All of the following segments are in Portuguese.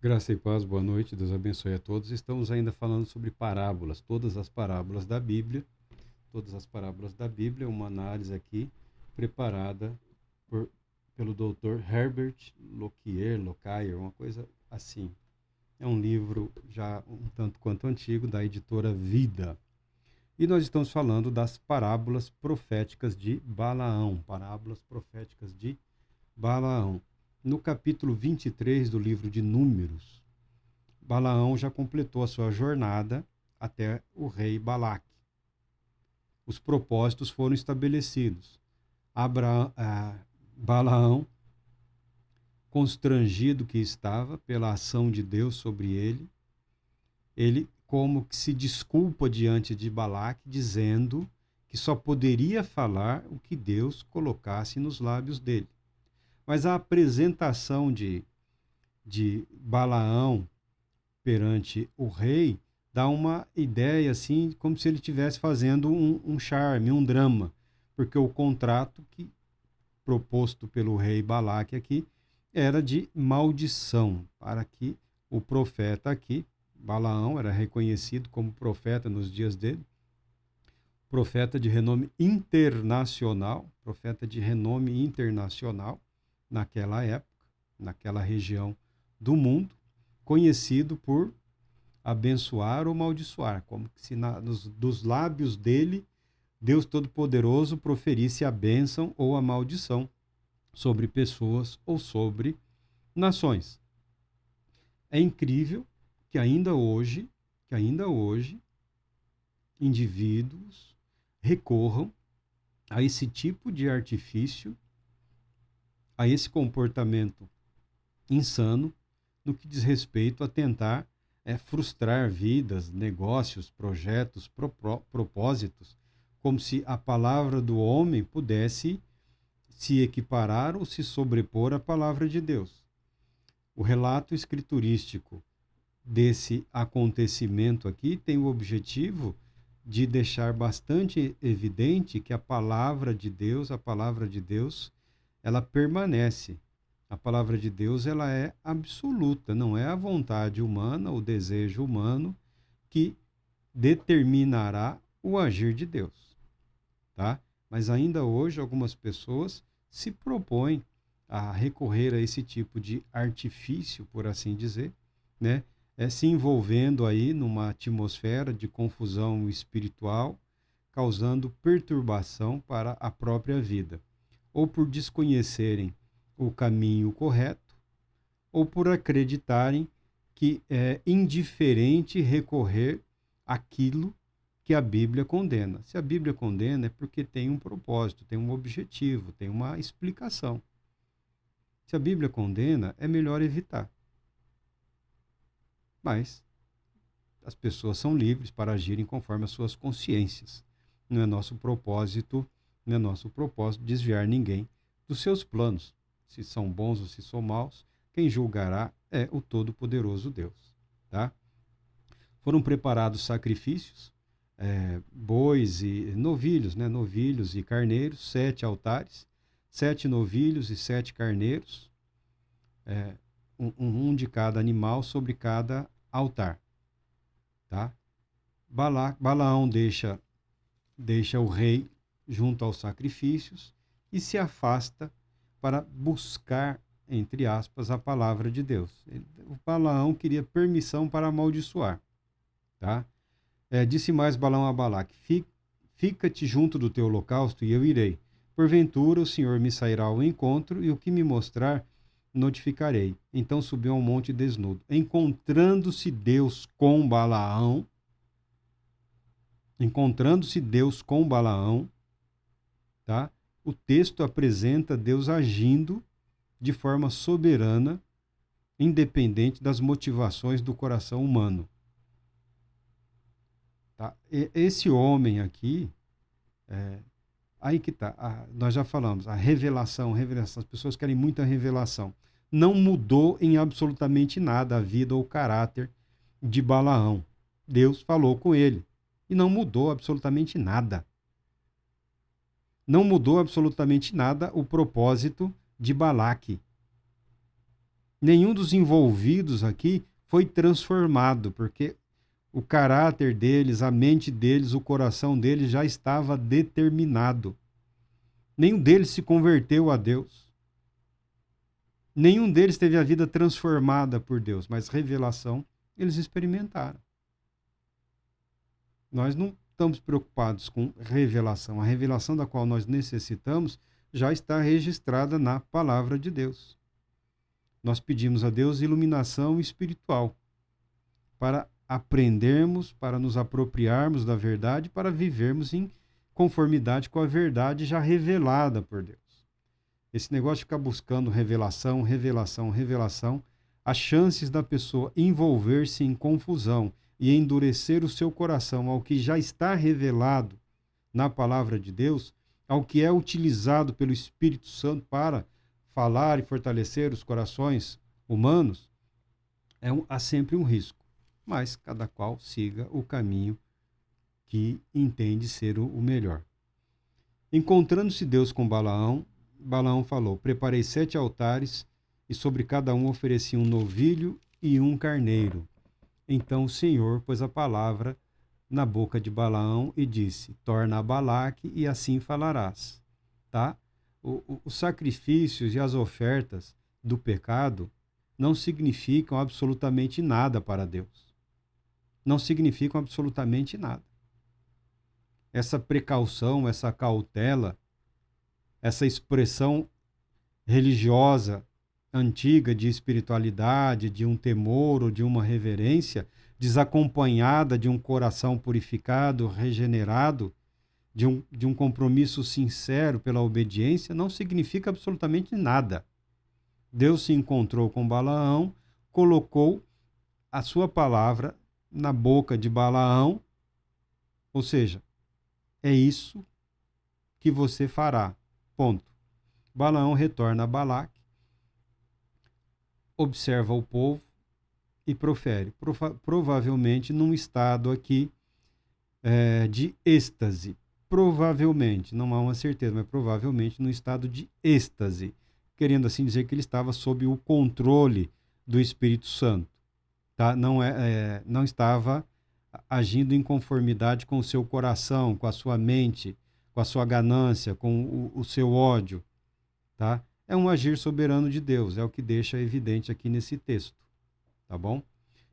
Graça e paz, boa noite, Deus abençoe a todos. Estamos ainda falando sobre parábolas, todas as parábolas da Bíblia. Todas as parábolas da Bíblia, uma análise aqui preparada por, pelo Dr. Herbert Lockyer, uma coisa assim. É um livro já um tanto quanto antigo, da editora Vida. E nós estamos falando das parábolas proféticas de Balaão. Parábolas proféticas de Balaão. No capítulo 23 do livro de Números, Balaão já completou a sua jornada até o rei Balaque. Os propósitos foram estabelecidos. Balaão, constrangido que estava pela ação de Deus sobre ele como que se desculpa diante de Balaque, dizendo que só poderia falar o que Deus colocasse nos lábios dele. Mas a apresentação de Balaão perante o rei dá uma ideia assim, como se ele estivesse fazendo um charme, um drama, porque o contrato que proposto pelo rei Balaque aqui era de maldição, para que o profeta aqui, Balaão, era reconhecido como profeta nos dias dele, profeta de renome internacional, naquela época, naquela região do mundo, conhecido por abençoar ou amaldiçoar, como se dos lábios dele, Deus Todo-Poderoso proferisse a bênção ou a maldição sobre pessoas ou sobre nações. É incrível que ainda hoje, indivíduos recorram a esse tipo de artifício, a esse comportamento insano, no que diz respeito a tentar frustrar vidas, negócios, projetos, propósitos, como se a palavra do homem pudesse se equiparar ou se sobrepor à palavra de Deus. O relato escriturístico desse acontecimento aqui tem o objetivo de deixar bastante evidente que a palavra de Deus, ela permanece. A palavra de Deus, ela é absoluta, não é a vontade humana, o desejo humano que determinará o agir de Deus, tá? Mas ainda hoje algumas pessoas se propõem a recorrer a esse tipo de artifício, por assim dizer, né? Se envolvendo aí numa atmosfera de confusão espiritual, causando perturbação para a própria vida, ou por desconhecerem o caminho correto, ou por acreditarem que é indiferente recorrer àquilo que a Bíblia condena. Se a Bíblia condena é porque tem um propósito, tem um objetivo, tem uma explicação. Se a Bíblia condena, é melhor evitar. Mas as pessoas são livres para agirem conforme as suas consciências. Não é nosso propósito desviar ninguém dos seus planos. Se são bons ou se são maus, quem julgará é o Todo-Poderoso Deus. Tá? Foram preparados sacrifícios, bois e novilhos, né? Novilhos e carneiros, 7 altares, 7 novilhos e 7 carneiros, um de cada animal sobre cada altar. Tá? Balaão deixa o rei junto aos sacrifícios e se afasta para buscar, entre aspas, a palavra de Deus. O Balaão queria permissão para amaldiçoar. Tá? Disse mais Balaão a Balaque: fica-te junto do teu holocausto e eu irei. Porventura o Senhor me sairá ao encontro e o que me mostrar notificarei. Então subiu ao monte desnudo. Encontrando-se Deus com Balaão, tá? O texto apresenta Deus agindo de forma soberana, independente das motivações do coração humano. Tá? Esse homem aqui, aí que tá, nós já falamos, a revelação, as pessoas querem muita revelação. Não mudou em absolutamente nada a vida ou o caráter de Balaão. Deus falou com ele e não mudou absolutamente nada. Não mudou absolutamente nada o propósito de Balaque. Nenhum dos envolvidos aqui foi transformado, porque o caráter deles, a mente deles, o coração deles já estava determinado. Nenhum deles se converteu a Deus. Nenhum deles teve a vida transformada por Deus, mas revelação eles experimentaram. Nós não estamos preocupados com revelação. A revelação da qual nós necessitamos já está registrada na palavra de Deus. Nós pedimos a Deus iluminação espiritual para aprendermos, para nos apropriarmos da verdade, para vivermos em conformidade com a verdade já revelada por Deus. Esse negócio de ficar buscando revelação, revelação, revelação, as chances da pessoa envolver-se em confusão e endurecer o seu coração ao que já está revelado na palavra de Deus, ao que é utilizado pelo Espírito Santo para falar e fortalecer os corações humanos, há sempre um risco. Mas cada qual siga o caminho que entende ser o melhor. Encontrando-se Deus com Balaão, Balaão falou: preparei 7 altares e sobre cada um ofereci um novilho e um carneiro. Então o Senhor pôs a palavra na boca de Balaão e disse: torna a Balaque e assim falarás. Tá? Os sacrifícios e as ofertas do pecado não significam absolutamente nada para Deus. Não significam absolutamente nada. Essa precaução, essa cautela, essa expressão religiosa antiga de espiritualidade, de um temor ou de uma reverência, desacompanhada de um coração purificado, regenerado, de um compromisso sincero pela obediência, não significa absolutamente nada. Deus se encontrou com Balaão, colocou a sua palavra na boca de Balaão, ou seja, é isso que você fará. Ponto. Balaão retorna a Balaque, observa o povo e profere, provavelmente num estado aqui de êxtase. Provavelmente, não há uma certeza, mas provavelmente num estado de êxtase, querendo assim dizer que ele estava sob o controle do Espírito Santo. Tá? Não estava agindo em conformidade com o seu coração, com a sua mente, com a sua ganância, com o seu ódio. Tá? É um agir soberano de Deus, é o que deixa evidente aqui nesse texto. Tá bom?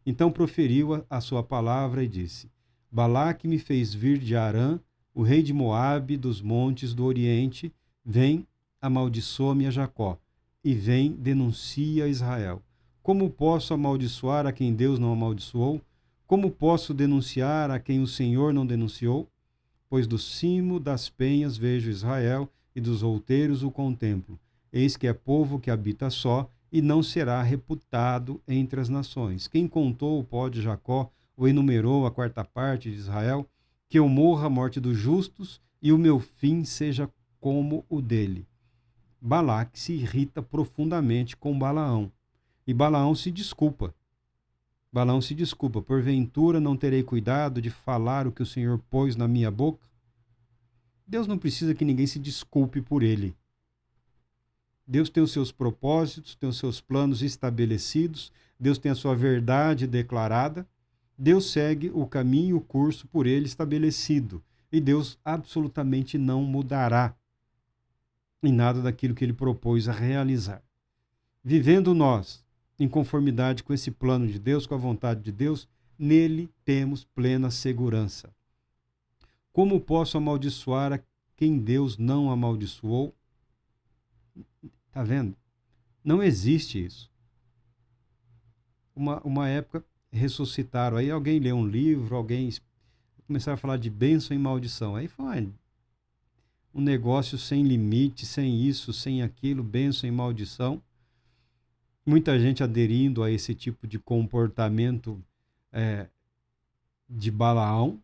Então proferiu a sua palavra e disse: Balaque me fez vir de Arã, o rei de Moabe, dos montes do Oriente, vem, amaldiçoa-me a Jacó, e vem, denuncia a Israel. Como posso amaldiçoar a quem Deus não amaldiçoou? Como posso denunciar a quem o Senhor não denunciou? Pois do cimo das penhas vejo Israel, e dos outeiros o contemplo. Eis que é povo que habita só, e não será reputado entre as nações. Quem contou o pó de Jacó, ou enumerou a 4ª parte de Israel? Que eu morra a morte dos justos, e o meu fim seja como o dele. Balaque se irrita profundamente com Balaão, e Balaão se desculpa. Balaão se desculpa: porventura não terei cuidado de falar o que o Senhor pôs na minha boca? Deus não precisa que ninguém se desculpe por ele. Deus tem os seus propósitos, tem os seus planos estabelecidos, Deus tem a sua verdade declarada, Deus segue o caminho, o curso por ele estabelecido, e Deus absolutamente não mudará em nada daquilo que ele propôs a realizar. Vivendo nós em conformidade com esse plano de Deus, com a vontade de Deus, nele temos plena segurança. Como posso amaldiçoar a quem Deus não amaldiçoou? Está vendo? Não existe isso. Uma época ressuscitaram, aí alguém leu um livro, alguém começaram a falar de bênção e maldição. Aí foi um negócio sem limite, sem isso, sem aquilo, bênção e maldição. Muita gente aderindo a esse tipo de comportamento de Balaão,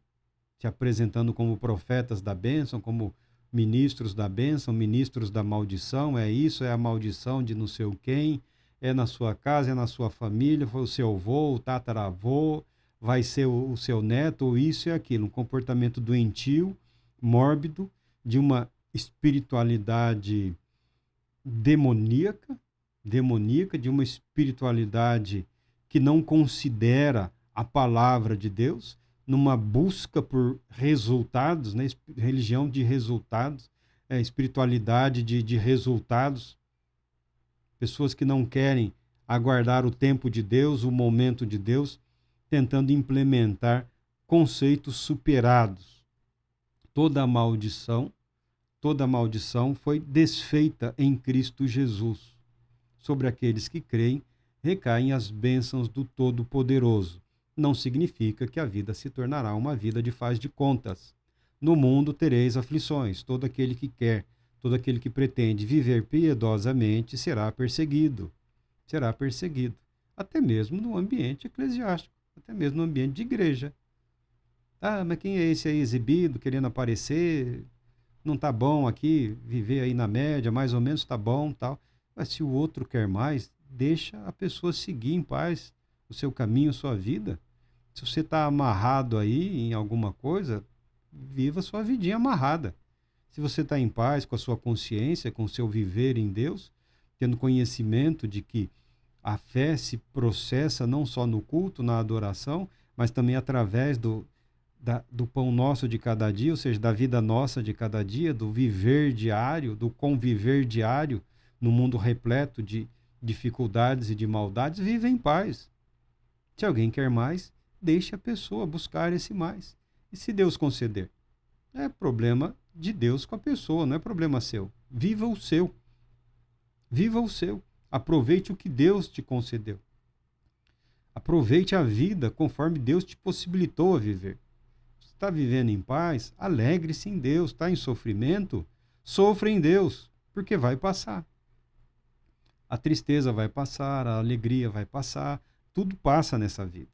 se apresentando como profetas da bênção, como ministros da bênção, ministros da maldição. É isso, é a maldição de não sei o quem, é na sua casa, é na sua família, foi o seu avô, o tataravô, vai ser o seu neto, ou isso e aquilo. Um comportamento doentio, mórbido, de uma espiritualidade demoníaca, demoníaca, de uma espiritualidade que não considera a palavra de Deus, numa busca por resultados, né? Religião de resultados, espiritualidade de resultados, pessoas que não querem aguardar o tempo de Deus, o momento de Deus, tentando implementar conceitos superados. Toda maldição foi desfeita em Cristo Jesus. Sobre aqueles que creem, recaem as bênçãos do Todo-Poderoso. Não significa que a vida se tornará uma vida de faz de contas. No mundo tereis aflições. Todo aquele que quer, todo aquele que pretende viver piedosamente será perseguido. Será perseguido. Até mesmo no ambiente eclesiástico, até mesmo no ambiente de igreja. Ah, mas quem é esse aí exibido, querendo aparecer? Não tá bom aqui, viver aí na média, mais ou menos tá bom, tal. Mas se o outro quer mais, deixa a pessoa seguir em paz o seu caminho, sua vida. Se você está amarrado aí em alguma coisa, viva sua vidinha amarrada. Se você está em paz com a sua consciência, com o seu viver em Deus, tendo conhecimento de que a fé se processa não só no culto, na adoração, mas também através do pão nosso de cada dia, ou seja, da vida nossa de cada dia, do viver diário, do conviver diário, no mundo repleto de dificuldades e de maldades, vive em paz. Se alguém quer mais, deixe a pessoa buscar esse mais. E se Deus conceder? É problema de Deus com a pessoa, não é problema seu. Viva o seu. Viva o seu. Aproveite o que Deus te concedeu. Aproveite a vida conforme Deus te possibilitou a viver. Está vivendo em paz? Alegre-se em Deus. Está em sofrimento? Sofra em Deus, porque vai passar. A tristeza vai passar, a alegria vai passar, tudo passa nessa vida.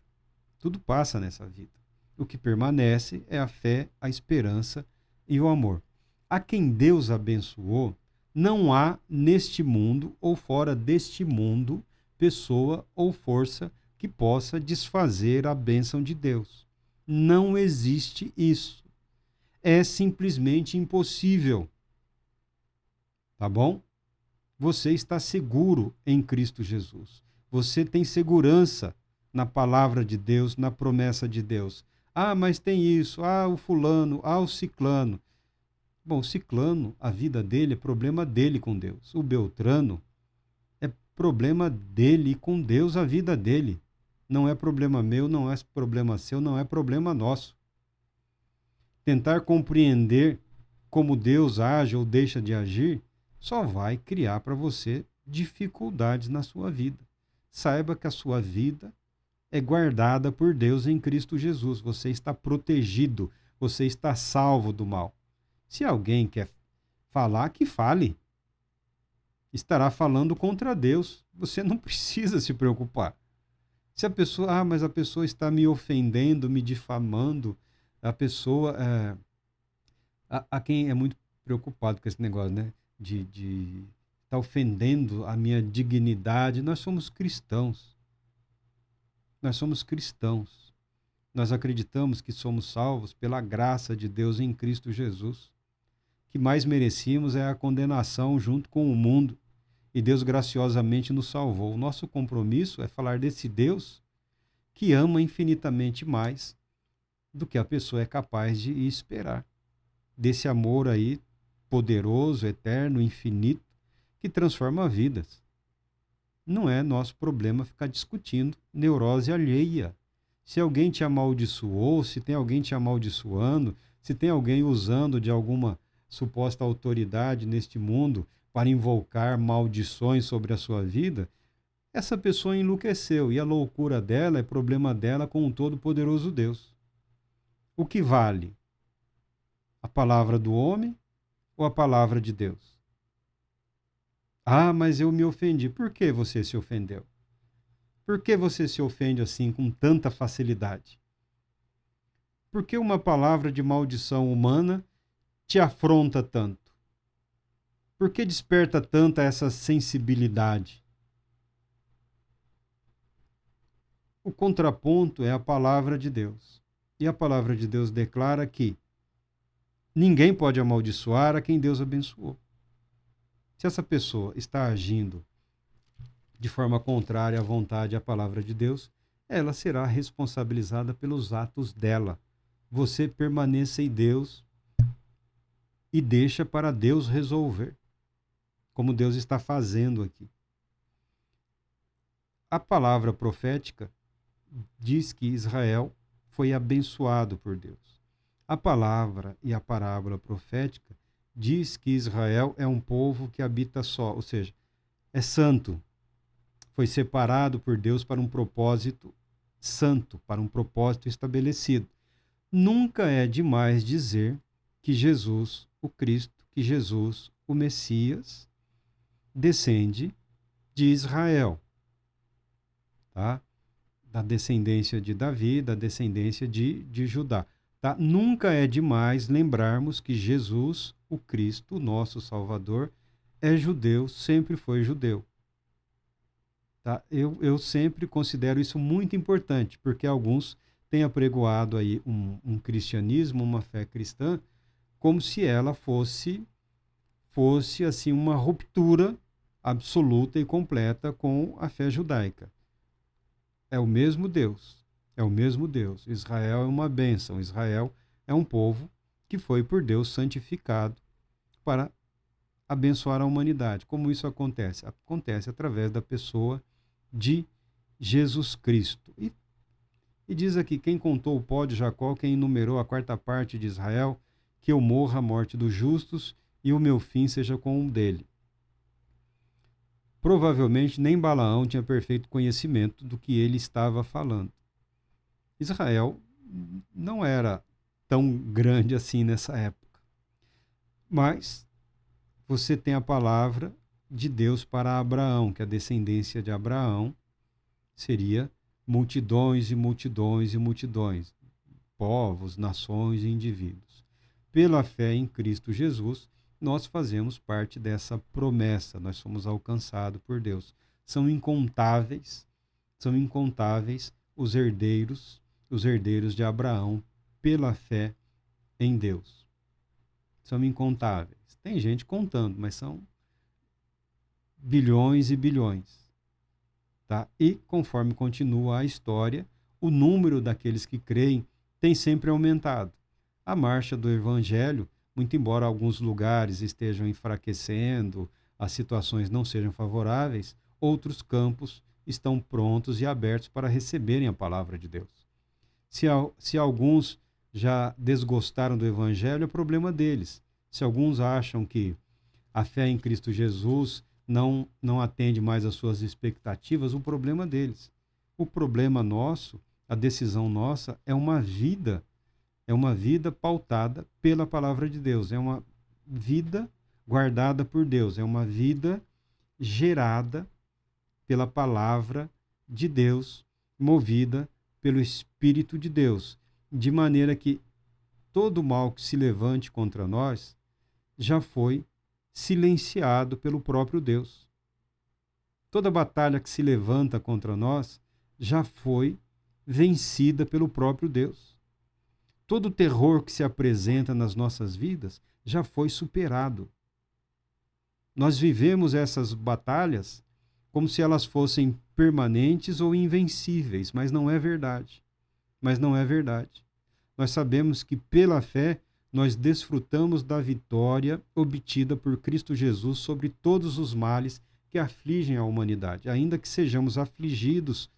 Tudo passa nessa vida. O que permanece é a fé, a esperança e o amor. A quem Deus abençoou, não há neste mundo ou fora deste mundo pessoa ou força que possa desfazer a bênção de Deus. Não existe isso. É simplesmente impossível. Tá bom? Você está seguro em Cristo Jesus. Você tem segurança na palavra de Deus, na promessa de Deus. Ah, mas tem isso. Ah, o fulano. Ah, o ciclano. Bom, o ciclano, a vida dele é problema dele com Deus. O Beltrano é problema dele com Deus, a vida dele. Não é problema meu, não é problema seu, não é problema nosso. Tentar compreender como Deus age ou deixa de agir só vai criar para você dificuldades na sua vida. Saiba que a sua vida é guardada por Deus em Cristo Jesus. Você está protegido, você está salvo do mal. Se alguém quer falar, que fale. Estará falando contra Deus. Você não precisa se preocupar. Se a pessoa, mas a pessoa está me ofendendo, me difamando, a pessoa, a quem é muito preocupado com esse negócio, né? De estar ofendendo a minha dignidade. Nós somos cristãos. Nós somos cristãos. Nós acreditamos que somos salvos pela graça de Deus em Cristo Jesus. O que mais merecíamos é a condenação junto com o mundo. E Deus graciosamente nos salvou. O nosso compromisso é falar desse Deus que ama infinitamente mais do que a pessoa é capaz de esperar. Desse amor aí, poderoso, eterno, infinito, que transforma vidas. Não é nosso problema ficar discutindo neurose alheia. Se alguém te amaldiçoou, se tem alguém te amaldiçoando, se tem alguém usando de alguma suposta autoridade neste mundo para invocar maldições sobre a sua vida, essa pessoa enlouqueceu e a loucura dela é problema dela com o Todo-Poderoso Deus. O que vale? A palavra do homem ou a palavra de Deus? Ah, mas eu me ofendi. Por que você se ofendeu? Por que você se ofende assim com tanta facilidade? Por que uma palavra de maldição humana te afronta tanto? Por que desperta tanta essa sensibilidade? O contraponto é a palavra de Deus. E a palavra de Deus declara que ninguém pode amaldiçoar a quem Deus abençoou. Se essa pessoa está agindo de forma contrária à vontade e à palavra de Deus, ela será responsabilizada pelos atos dela. Você permaneça em Deus e deixa para Deus resolver, como Deus está fazendo aqui. A palavra profética diz que Israel foi abençoado por Deus. A palavra e a parábola profética diz que Israel é um povo que habita só, ou seja, é santo. Foi separado por Deus para um propósito santo, para um propósito estabelecido. Nunca é demais dizer que Jesus, o Cristo, que Jesus, o Messias, descende de Israel, tá? Da descendência de Davi, da descendência de Judá. Tá? Nunca é demais lembrarmos que Jesus, o Cristo, o nosso Salvador, é judeu, sempre foi judeu. Tá? Eu sempre considero isso muito importante, porque alguns têm apregoado aí um cristianismo, uma fé cristã, como se ela fosse assim uma ruptura absoluta e completa com a fé judaica. É o mesmo Deus, é o mesmo Deus. Israel é uma bênção, Israel é um povo que foi por Deus santificado para abençoar a humanidade. Como isso acontece? Acontece através da pessoa de Jesus Cristo. E diz aqui, quem contou o pó de Jacó, quem enumerou a quarta parte de Israel, que eu morra a morte dos justos e o meu fim seja com um dele. Provavelmente nem Balaão tinha perfeito conhecimento do que ele estava falando. Israel não era tão grande assim nessa época. Mas você tem a palavra de Deus para Abraão, que a descendência de Abraão seria multidões e multidões e multidões, povos, nações e indivíduos. Pela fé em Cristo Jesus, nós fazemos parte dessa promessa, nós somos alcançados por Deus. São incontáveis os herdeiros de Abraão pela fé em Deus. São incontáveis. Tem gente contando, mas são bilhões e bilhões. Tá? E conforme continua a história, o número daqueles que creem tem sempre aumentado. A marcha do evangelho, muito embora alguns lugares estejam enfraquecendo, as situações não sejam favoráveis, outros campos estão prontos e abertos para receberem a palavra de Deus. Se alguns já desgostaram do evangelho, é problema deles. Se alguns acham que a fé em Cristo Jesus não atende mais às suas expectativas, o problema deles. O problema nosso, a decisão nossa, é uma vida pautada pela palavra de Deus, é uma vida guardada por Deus, é uma vida gerada pela palavra de Deus, movida pelo Espírito de Deus, de maneira que todo mal que se levante contra nós já foi silenciado pelo próprio Deus. Toda batalha que se levanta contra nós já foi vencida pelo próprio Deus. Todo terror que se apresenta nas nossas vidas já foi superado. Nós vivemos essas batalhas como se elas fossem permanentes ou invencíveis, mas não é verdade. Nós sabemos que pela fé nós desfrutamos da vitória obtida por Cristo Jesus sobre todos os males que afligem a humanidade. Ainda que sejamos afligidos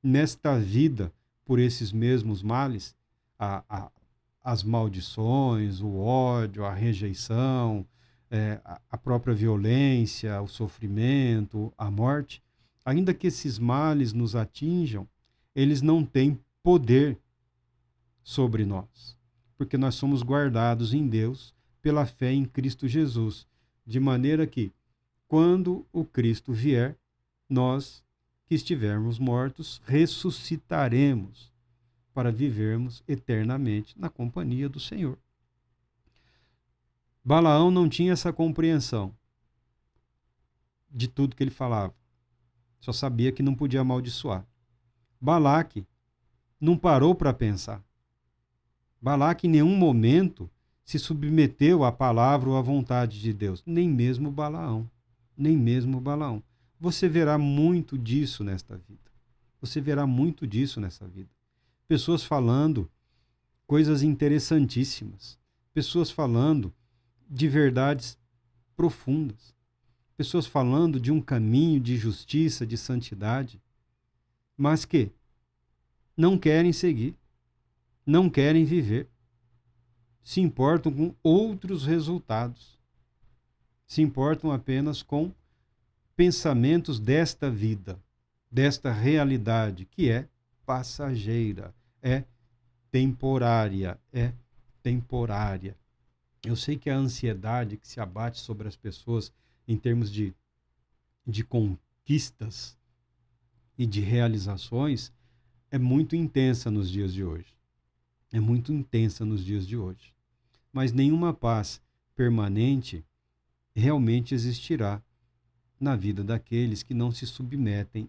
nesta vida por esses mesmos males, as maldições, o ódio, a rejeição, a própria violência, o sofrimento, a morte, ainda que esses males nos atinjam, eles não têm poder sobre nós, porque nós somos guardados em Deus pela fé em Cristo Jesus, de maneira que, quando o Cristo vier, nós que estivermos mortos, ressuscitaremos para vivermos eternamente na companhia do Senhor. Balaão não tinha essa compreensão de tudo que ele falava. Só sabia que não podia amaldiçoar. Balaque não parou para pensar. Balaque em nenhum momento se submeteu à palavra ou à vontade de Deus. Nem mesmo Balaão. Você verá muito disso nesta vida. Você verá muito disso nessa vida. Pessoas falando coisas interessantíssimas. Pessoas falando de verdades profundas. Pessoas falando de um caminho de justiça, de santidade, mas que não querem seguir, não querem viver, se importam com outros resultados, se importam apenas com pensamentos desta vida, desta realidade que é passageira, é temporária, é temporária. Eu sei que a ansiedade que se abate sobre as pessoas em termos de conquistas e de realizações é muito intensa nos dias de hoje. É muito intensa nos dias de hoje. Mas nenhuma paz permanente realmente existirá na vida daqueles que não se submetem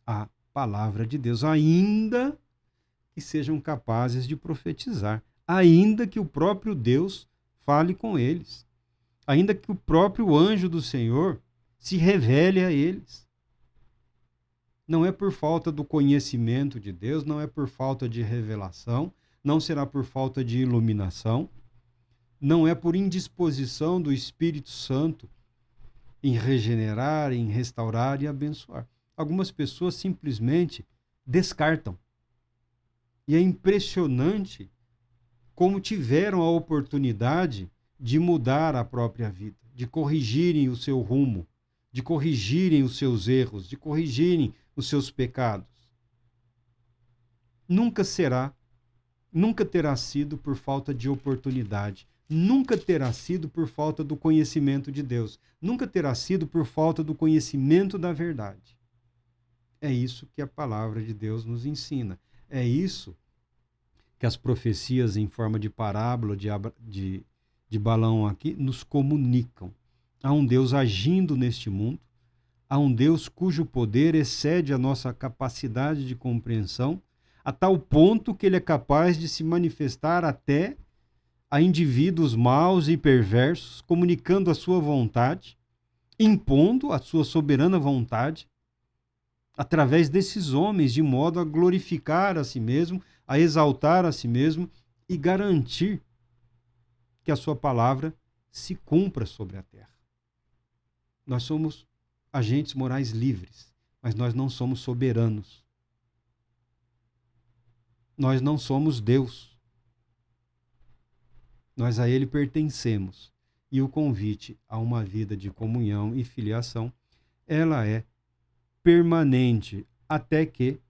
à palavra de Deus, ainda que sejam capazes de profetizar, ainda que o próprio Deus fale com eles, ainda que o próprio anjo do Senhor se revele a eles. Não é por falta do conhecimento de Deus, não é por falta de revelação, não será por falta de iluminação, não é por indisposição do Espírito Santo em regenerar, em restaurar e abençoar. Algumas pessoas simplesmente descartam. E é impressionante como tiveram a oportunidade de mudar a própria vida, de corrigirem o seu rumo, de corrigirem os seus erros, de corrigirem os seus pecados. Nunca terá sido por falta de oportunidade, nunca terá sido por falta do conhecimento de Deus, nunca terá sido por falta do conhecimento da verdade. É isso que a palavra de Deus nos ensina. É isso que as profecias em forma de parábola, de Balaão aqui, nos comunicam. Há um Deus agindo neste mundo, há um Deus cujo poder excede a nossa capacidade de compreensão, a tal ponto que ele é capaz de se manifestar até a indivíduos maus e perversos, comunicando a sua vontade, impondo a sua soberana vontade, através desses homens, de modo a glorificar a si mesmo, a exaltar a si mesmo e garantir que a sua palavra se cumpra sobre a terra. Nós somos agentes morais livres, mas nós não somos soberanos. Nós não somos Deus. Nós a Ele pertencemos. E o convite a uma vida de comunhão e filiação, ela é permanente até que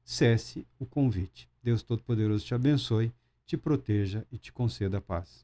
cesse o convite. Deus Todo-Poderoso te abençoe, te proteja e te conceda a paz.